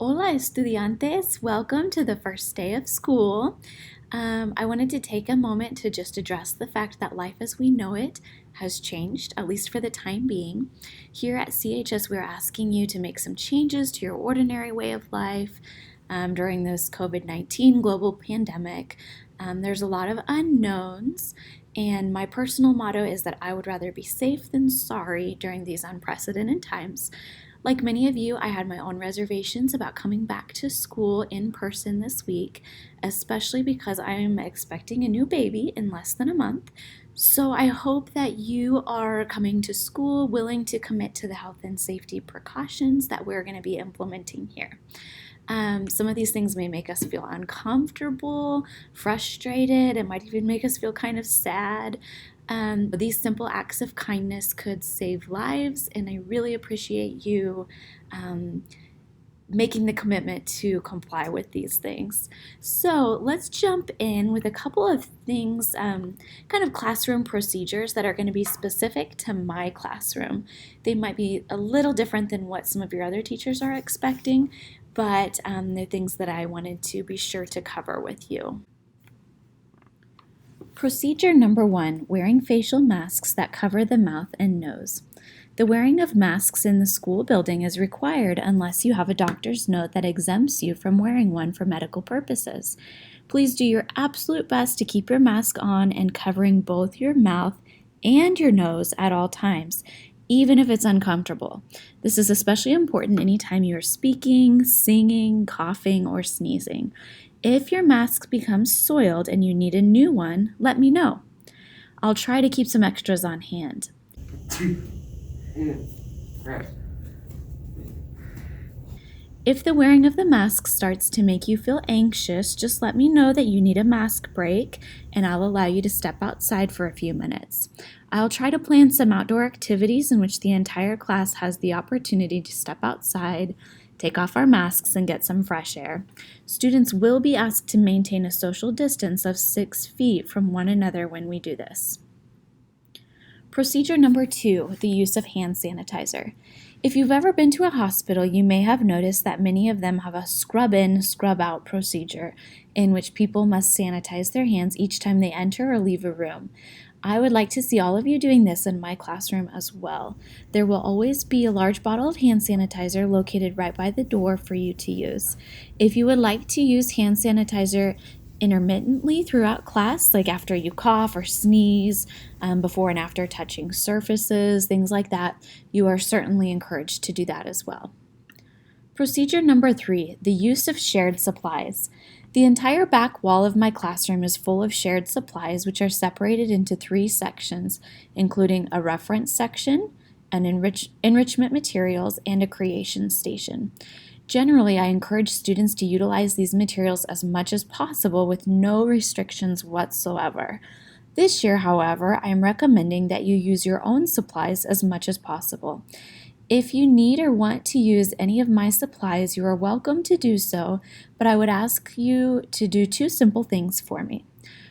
Hola, estudiantes. Welcome to the first day of school. I wanted to take a moment to just address the fact that life as we know it has changed, at least for the time being. Here at CHS, we're asking you to make some changes to your ordinary way of life during this COVID-19 global pandemic. There's a lot of unknowns, and my personal motto is that I would rather be safe than sorry during these unprecedented times. Like many of you, I had my own reservations about coming back to school in person this week, especially because I am expecting a new baby in less than a month. So I hope that you are coming to school willing to commit to the health and safety precautions that we're going to be implementing here. Some of these things may make us feel uncomfortable, frustrated, it might even make us feel kind of sad. But these simple acts of kindness could save lives, and I really appreciate you making the commitment to comply with these things. So let's jump in with a couple of things, kind of classroom procedures that are going to be specific to my classroom. They might be a little different than what some of your other teachers are expecting, but they're things that I wanted to be sure to cover with you. Procedure number 1, wearing facial masks that cover the mouth and nose. The wearing of masks in the school building is required unless you have a doctor's note that exempts you from wearing one for medical purposes. Please do your absolute best to keep your mask on and covering both your mouth and your nose at all times, even if it's uncomfortable. This is especially important anytime you are speaking, singing, coughing, or sneezing. If your mask becomes soiled and you need a new one, let me know. I'll try to keep some extras on hand. If the wearing of the mask starts to make you feel anxious, just let me know that you need a mask break and I'll allow you to step outside for a few minutes. I'll try to plan some outdoor activities in which the entire class has the opportunity to step outside, take off our masks, and get some fresh air. Students will be asked to maintain a social distance of 6 feet from one another when we do this. Procedure number 2, the use of hand sanitizer. If you've ever been to a hospital, you may have noticed that many of them have a scrub in, scrub out procedure in which people must sanitize their hands each time they enter or leave a room. I would like to see all of you doing this in my classroom as well. There will always be a large bottle of hand sanitizer located right by the door for you to use. If you would like to use hand sanitizer intermittently throughout class, like after you cough or sneeze, before and after touching surfaces, things like that, you are certainly encouraged to do that as well. Procedure number 3, the use of shared supplies. The entire back wall of my classroom is full of shared supplies, which are separated into 3 sections, including a reference section, an enrichment materials, and a creation station. Generally, I encourage students to utilize these materials as much as possible with no restrictions whatsoever. This year, however, I am recommending that you use your own supplies as much as possible. If you need or want to use any of my supplies, you are welcome to do so, but I would ask you to do 2 simple things for me.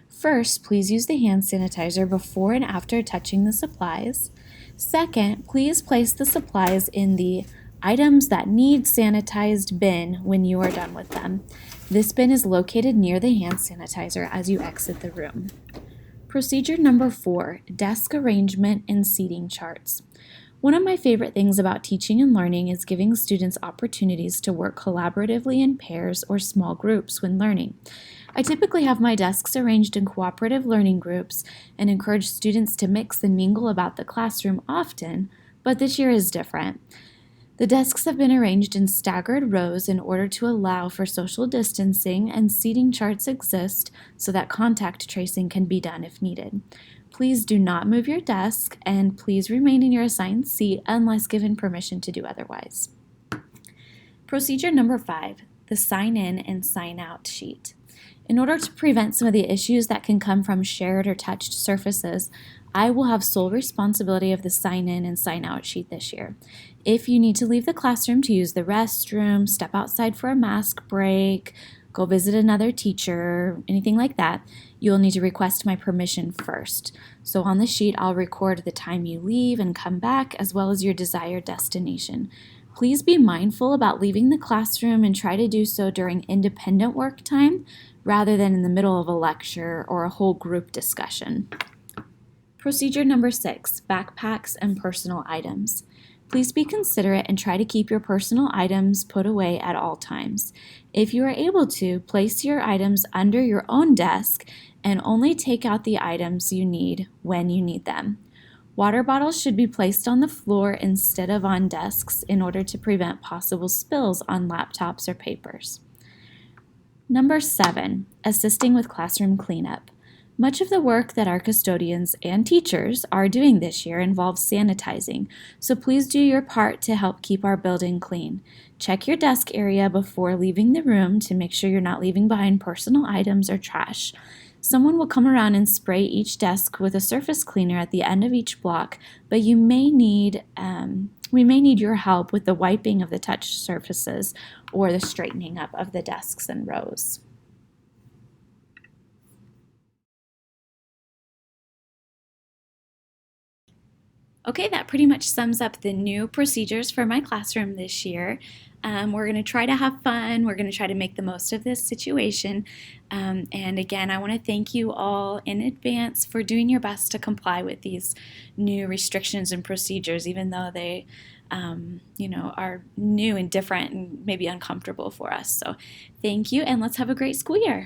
First, please use the hand sanitizer before and after touching the supplies. Second, please place the supplies in the items that need sanitized bin when you are done with them. This bin is located near the hand sanitizer as you exit the room. Procedure number 4, desk arrangement and seating charts. One of my favorite things about teaching and learning is giving students opportunities to work collaboratively in pairs or small groups when learning. I typically have my desks arranged in cooperative learning groups and encourage students to mix and mingle about the classroom often, but this year is different. The desks have been arranged in staggered rows in order to allow for social distancing, and seating charts exist so that contact tracing can be done if needed. Please do not move your desk, and please remain in your assigned seat unless given permission to do otherwise. Procedure number 5, the sign in and sign out sheet. In order to prevent some of the issues that can come from shared or touched surfaces, I will have sole responsibility of the sign in and sign out sheet this year. If you need to leave the classroom to use the restroom, step outside for a mask break, go visit another teacher, anything like that, you'll need to request my permission first. So on the sheet, I'll record the time you leave and come back, as well as your desired destination. Please be mindful about leaving the classroom and try to do so during independent work time rather than in the middle of a lecture or a whole group discussion. Procedure number 6, backpacks and personal items. Please be considerate and try to keep your personal items put away at all times. If you are able to, place your items under your own desk and only take out the items you need when you need them. Water bottles should be placed on the floor instead of on desks in order to prevent possible spills on laptops or papers. Number 7, assisting with classroom cleanup. Much of the work that our custodians and teachers are doing this year involves sanitizing, so please do your part to help keep our building clean. Check your desk area before leaving the room to make sure you're not leaving behind personal items or trash. Someone will come around and spray each desk with a surface cleaner at the end of each block, but we may need your help with the wiping of the touch surfaces or the straightening up of the desks and rows. Okay, that pretty much sums up the new procedures for my classroom this year. We're going to try to have fun. We're going to try to make the most of this situation. And again, I want to thank you all in advance for doing your best to comply with these new restrictions and procedures, even though they are new and different and maybe uncomfortable for us. So thank you, and let's have a great school year.